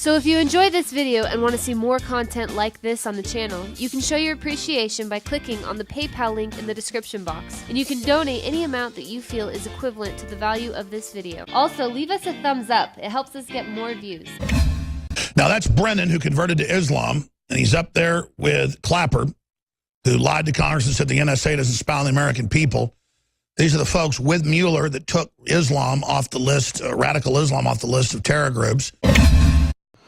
So if you enjoyed this video and want to see more content like this on the channel, you can show your appreciation by clicking on the PayPal link in the description box, and you can donate any amount that you feel is equivalent to the value of this video. Also, leave us a thumbs up. It helps us get more views. Now that's Brennan, who converted to Islam, and he's up there with Clapper, who lied to Congress and said the NSA doesn't spy on the American people. These are the folks with Mueller that took Islam off the list, radical Islam off the list of terror groups.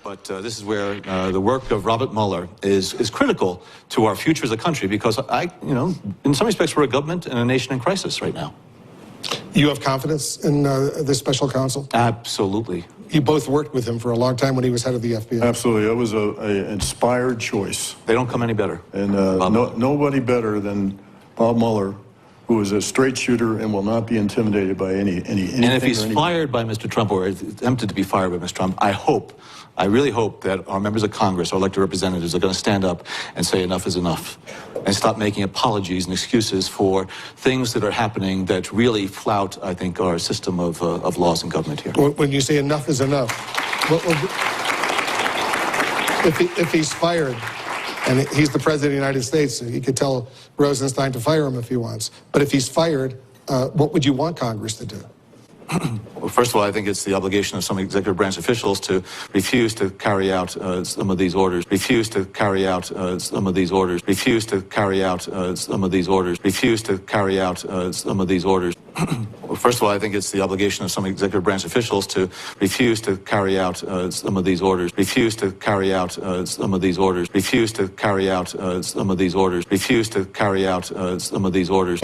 But this is where the work of Robert Mueller is critical to our future as a country, because in some respects, we're a government and a nation in crisis right now. You have confidence in this special counsel? Absolutely. You both worked with him for a long time when he was head of the FBI. Absolutely. It was an inspired choice. They don't come any better. And nobody better than Bob Mueller, who is a straight shooter and will not be intimidated by anything. And if he's fired by Mr. Trump, or attempted to be fired by Mr. Trump, I really hope that our members of Congress, our elected representatives, are going to stand up and say enough is enough, and stop making apologies and excuses for things that are happening that really flout, I think, our system of laws and government here. When you say enough is enough, if he's fired, and he's the president of the United States, he could tell Rosenstein to fire him if he wants. But if he's fired, what would you want Congress to do? Well, first of all, I think it's the obligation of some executive branch officials to refuse to carry out some of these orders, refuse to carry out some of these orders, refuse to carry out some of these orders, refuse to carry out some of these orders. Well, first of all, I think it's the obligation of some executive branch officials to refuse to carry out some of these orders, refuse to carry out some of these orders, refuse to carry out some of these orders, refuse to carry out some of these orders.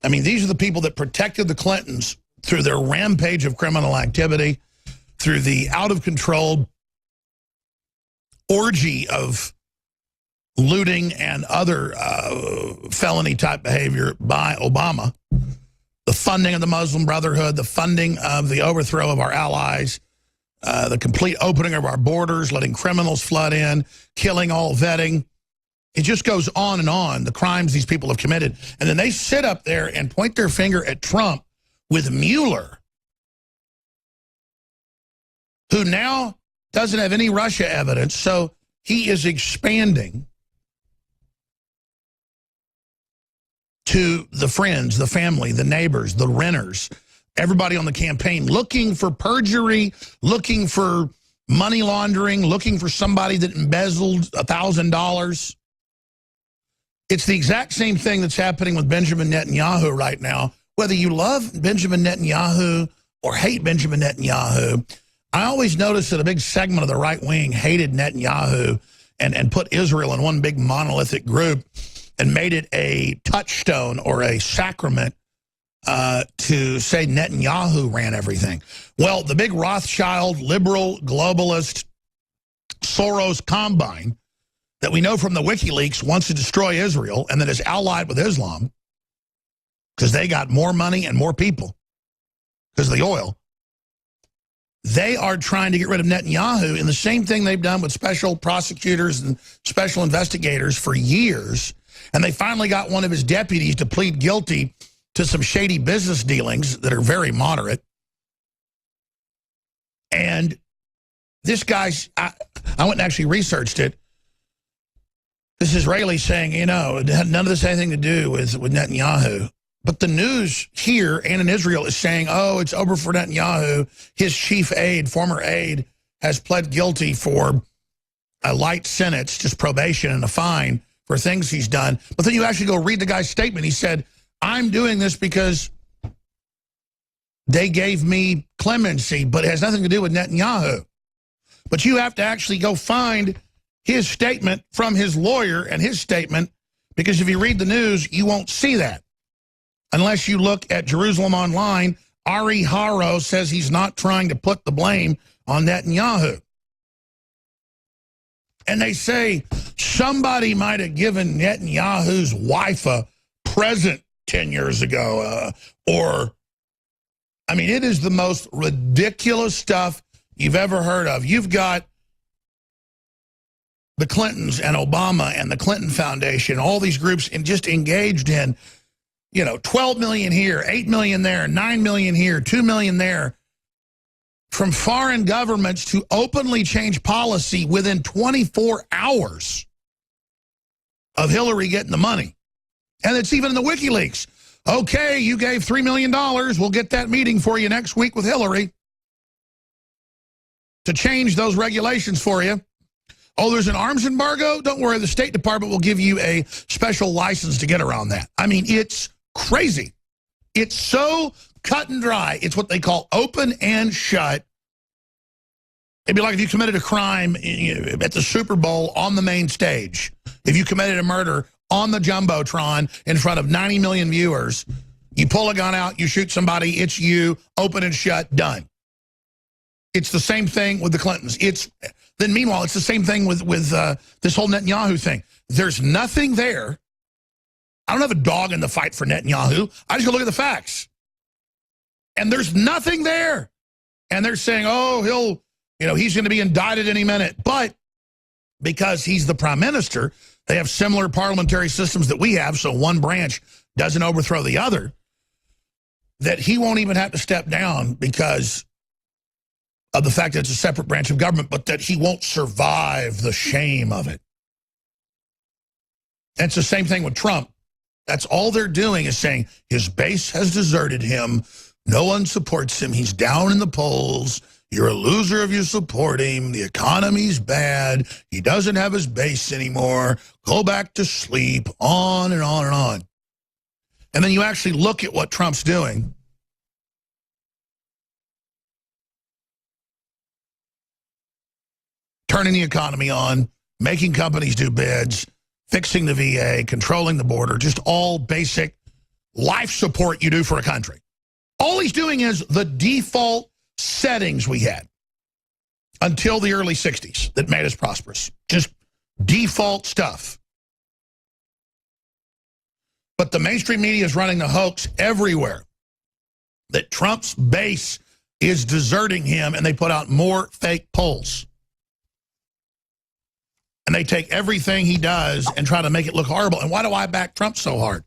I mean, these are the people that protected the Clintons through their rampage of criminal activity, through the out-of-control orgy of looting and other felony-type behavior by Obama, the funding of the Muslim Brotherhood, the funding of the overthrow of our allies, the complete opening of our borders, letting criminals flood in, killing all vetting. It just goes on, the crimes these people have committed. And then they sit up there and point their finger at Trump with Mueller, who now doesn't have any Russia evidence, so he is expanding to the friends, the family, the neighbors, the renters, everybody on the campaign, looking for perjury, looking for money laundering, looking for somebody that embezzled $1,000. It's the exact same thing that's happening with Benjamin Netanyahu right now. Whether you love Benjamin Netanyahu or hate Benjamin Netanyahu, I always notice that a big segment of the right wing hated Netanyahu and put Israel in one big monolithic group and made it a touchstone or a sacrament to say Netanyahu ran everything. Well, the big Rothschild, liberal, globalist, Soros combine that we know from the WikiLeaks wants to destroy Israel and that is allied with Islam because they got more money and more people because of the oil. They are trying to get rid of Netanyahu in the same thing they've done with special prosecutors and special investigators for years. And they finally got one of his deputies to plead guilty to some shady business dealings that are very moderate. And this guy's, I went and actually researched it. This Israeli saying, it had none of this anything to do with Netanyahu. But the news here and in Israel is saying, oh, it's over for Netanyahu. His chief aide, former aide, has pled guilty for a light sentence, just probation and a fine for things he's done. But then you actually go read the guy's statement. He said, I'm doing this because they gave me clemency, but it has nothing to do with Netanyahu. But you have to actually go find his statement from his lawyer and his statement, because if you read the news, you won't see that. Unless you look at Jerusalem Online, Ari Haro says he's not trying to put the blame on Netanyahu. And they say somebody might have given Netanyahu's wife a present 10 years ago. I mean, it is the most ridiculous stuff you've ever heard of. You've got the Clintons and Obama and the Clinton Foundation, all these groups and just engaged in, 12 million here, 8 million there, 9 million here, 2 million there, from foreign governments to openly change policy within 24 hours of Hillary getting the money. And it's even in the WikiLeaks. Okay, you gave $3 million. We'll get that meeting for you next week with Hillary to change those regulations for you. Oh, there's an arms embargo? Don't worry, the State Department will give you a special license to get around that. I mean, it's crazy. It's so cut and dry. It's what they call open and shut. It'd be like if you committed a crime at the Super Bowl on the main stage. If you committed a murder on the Jumbotron in front of 90 million viewers, you pull a gun out, you shoot somebody, it's you, open and shut, done. It's the same thing with the Clintons. Then meanwhile, it's the same thing with this whole Netanyahu thing. There's nothing there. I don't have a dog in the fight for Netanyahu. I just go look at the facts. And there's nothing there. And they're saying, oh, he's going to be indicted any minute. But because he's the prime minister, they have similar parliamentary systems that we have, so one branch doesn't overthrow the other, that he won't even have to step down because of the fact that it's a separate branch of government, but that he won't survive the shame of it. And it's the same thing with Trump. That's all they're doing is saying his base has deserted him. No one supports him. He's down in the polls. You're a loser if you support him. The economy's bad. He doesn't have his base anymore. Go back to sleep, on and on and on. And then you actually look at what Trump's doing. Turning the economy on, making companies do bids, fixing the VA, controlling the border, just all basic life support you do for a country. All he's doing is the default settings we had until the early 60s that made us prosperous. Just default stuff. But the mainstream media is running the hoax everywhere that Trump's base is deserting him, and they put out more fake polls. And they take everything he does and try to make it look horrible. And why do I back Trump so hard?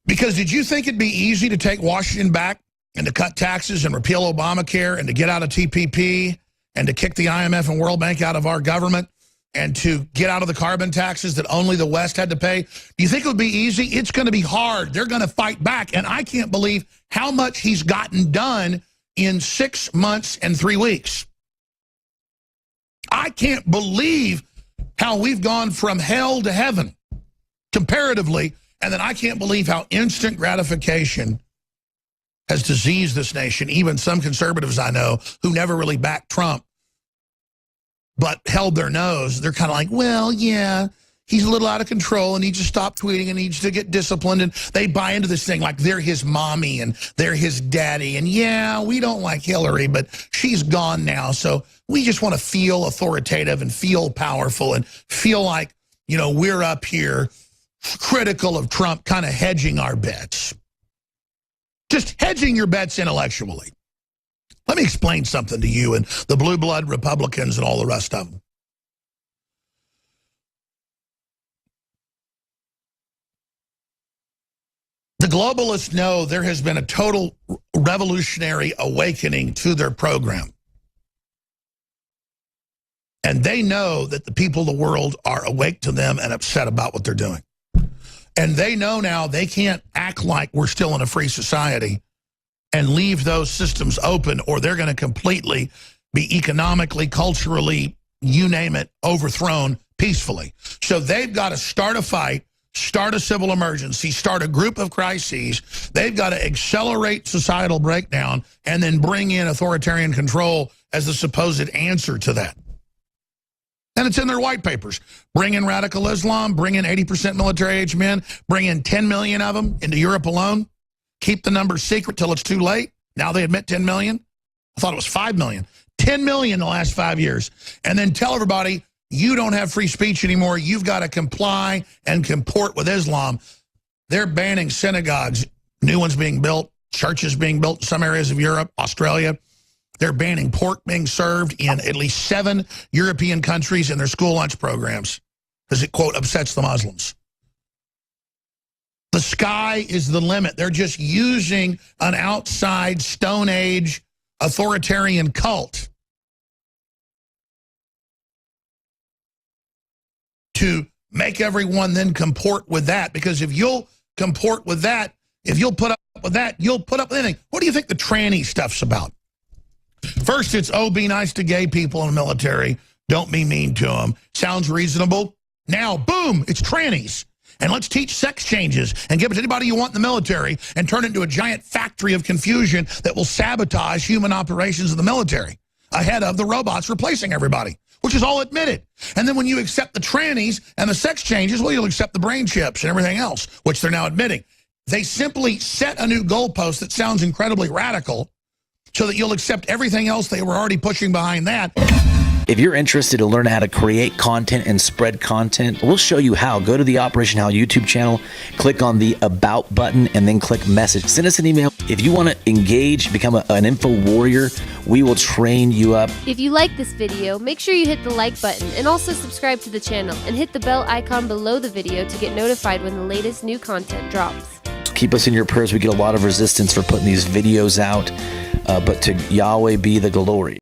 Because did you think it'd be easy to take Washington back and to cut taxes and repeal Obamacare and to get out of TPP and to kick the IMF and World Bank out of our government and to get out of the carbon taxes that only the West had to pay? Do you think it would be easy? It's going to be hard. They're going to fight back. And I can't believe how much he's gotten done in 6 months and 3 weeks. I can't believe how we've gone from hell to heaven, comparatively, and then I can't believe how instant gratification has diseased this nation. Even some conservatives I know who never really backed Trump but held their nose, they're kind of like, well, yeah, he's a little out of control and needs to stop tweeting and needs to get disciplined. And they buy into this thing like they're his mommy and they're his daddy. And yeah, we don't like Hillary, but she's gone now. So we just want to feel authoritative and feel powerful and feel like, we're up here critical of Trump, kind of hedging our bets. Just hedging your bets intellectually. Let me explain something to you and the blue blood Republicans and all the rest of them. The globalists know there has been a total revolutionary awakening to their program. And they know that the people of the world are awake to them and upset about what they're doing. And they know now they can't act like we're still in a free society and leave those systems open, or they're going to completely be economically, culturally, you name it, overthrown peacefully. So they've got to start a fight, start a civil emergency, start a group of crises. They've got to accelerate societal breakdown and then bring in authoritarian control as the supposed answer to that. And it's in their white papers. Bring in radical Islam, bring in 80% military-age men, bring in 10 million of them into Europe alone. Keep the numbers secret till it's too late. Now they admit 10 million. I thought it was 5 million. 10 million in the last 5 years. And then tell everybody, you don't have free speech anymore. You've got to comply and comport with Islam. They're banning synagogues, new ones being built, churches being built in some areas of Europe, Australia. They're banning pork being served in at least 7 European countries in their school lunch programs because it, quote, upsets the Muslims. The sky is the limit. They're just using an outside Stone Age authoritarian cult to make everyone then comport with that. Because if you'll comport with that, if you'll put up with that, you'll put up with anything. What do you think the tranny stuff's about? First, it's, oh, be nice to gay people in the military. Don't be mean to them. Sounds reasonable. Now, boom, it's trannies. And let's teach sex changes and give it to anybody you want in the military and turn it into a giant factory of confusion that will sabotage human operations of the military ahead of the robots replacing everybody, which is all admitted. And then when you accept the trannies and the sex changes, well, you'll accept the brain chips and everything else, which they're now admitting. They simply set a new goalpost that sounds incredibly radical so that you'll accept everything else they were already pushing behind that. If you're interested to learn how to create content and spread content, we'll show you how. Go to the Operation How YouTube channel, click on the About button, and then click Message. Send us an email. If you want to engage, become an info warrior, we will train you up. If you like this video, make sure you hit the like button and also subscribe to the channel and hit the bell icon below the video to get notified when the latest new content drops. Keep us in your prayers. We get a lot of resistance for putting these videos out, but to Yahweh be the glory.